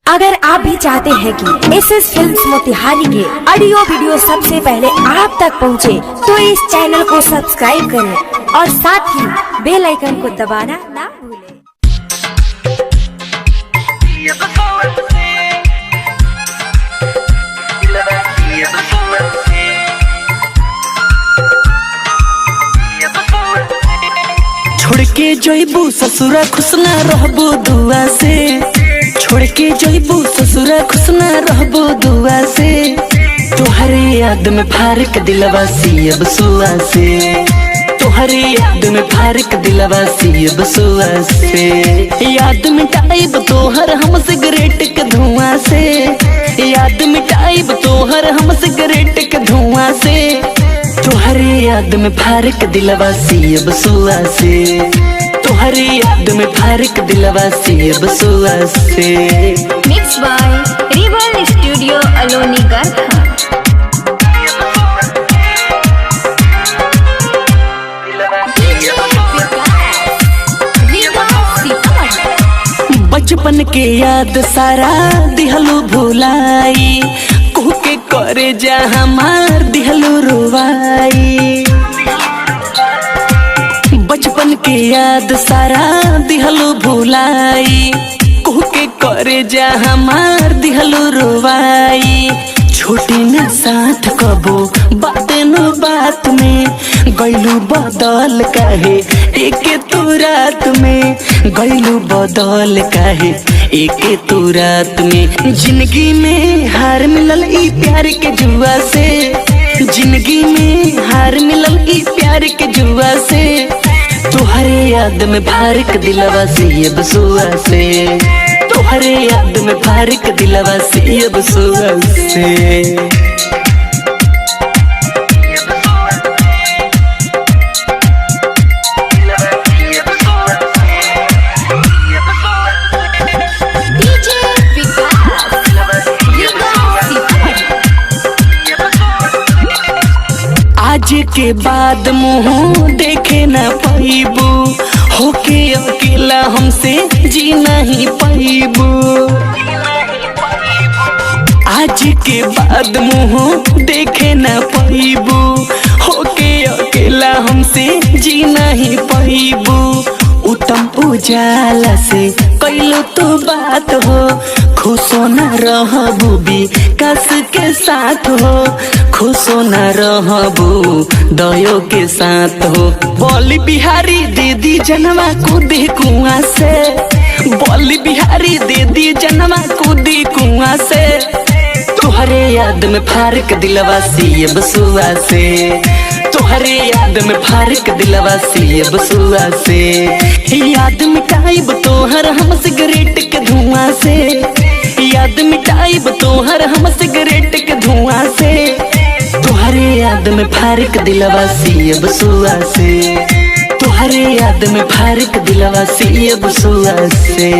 अगर आप भी चाहते हैं कि SS फिल्म्स मोतिहारी के ऑडियो वीडियो सबसे पहले आप तक पहुंचे, तो इस चैनल को सब्सक्राइब करें और साथ ही बेल आइकन को दबाना ना भूलें। छोड़ के जइबू ससुरा खुश ना रहबू दुआ से, छोड़ के जइबू ससुरा खुश ना रहबू दुआ से, तोहरे याद में फारक दिलवा सियब सुआ से, तोहरे याद में फारक दिलवा सियब सुआ से, याद मिटाइब तोहर हम सिगरेट के धुआं से, याद मिटाइब तोहर हम सिगरेट के धुआं से, तोहरे याद में फारक दिलवा सियब सुआ से, तोहरे याद में फारक दिलवा सियब सुआ से। मिक्स बाय रिबल स्टूडियो अलोनी गर्था। बचपन के याद सारा दिहलू भुलाई, कुह के करे जा हमार दिहलू रुवाई, बचपन के याद सारा दिहलू भुलाई, कुह के करे जा हमार दिहलू रुवाई, छोटी न साथ कबो बातें न बात में, गैलू बदल काहे एके तू रात में, गैलू बदल काहे एके तू रात में, जिंदगी में हार मिलल ई प्यार के जुआ से, जिंदगी में हार मिलल ई प्यार के जुआ से, तोहरे याद में फारक दिलवा सियब सुआ से, तोहरे याद में फारक दिलवा सियब सुआ से। आज के बाद मुँह देखे न पाइबू, होके अकेला हमसे जी नहीं पाइबू, आज के बाद मुँह देखे न पाइबू, होके अकेला हमसे जी नहीं पाइबू, उत्तम उजाला से कैलो तो बात हो, खुशो न रहबू विकास के साथ हो, खुशो न रहबू दयो के साथ हो, बोली बिहारी दे दी जनवा कूदी कुआं से, बोली बिहारी दे दी जनवा कूदी कुआं से, तोहरे याद में फारक दिलवा सियब सुआ से, तोहरे याद में फारक दिलवा सियब सुआ से, याद मिटाइब तोहर हम सिगरेट के धुआं से, याद मिटाइब तोहर हम सिगरेट के धुआं से, तोहरे याद में फारक दिलवा सियब सुआ से, तोहरे याद में फारक दिलवा सियब सुआ से।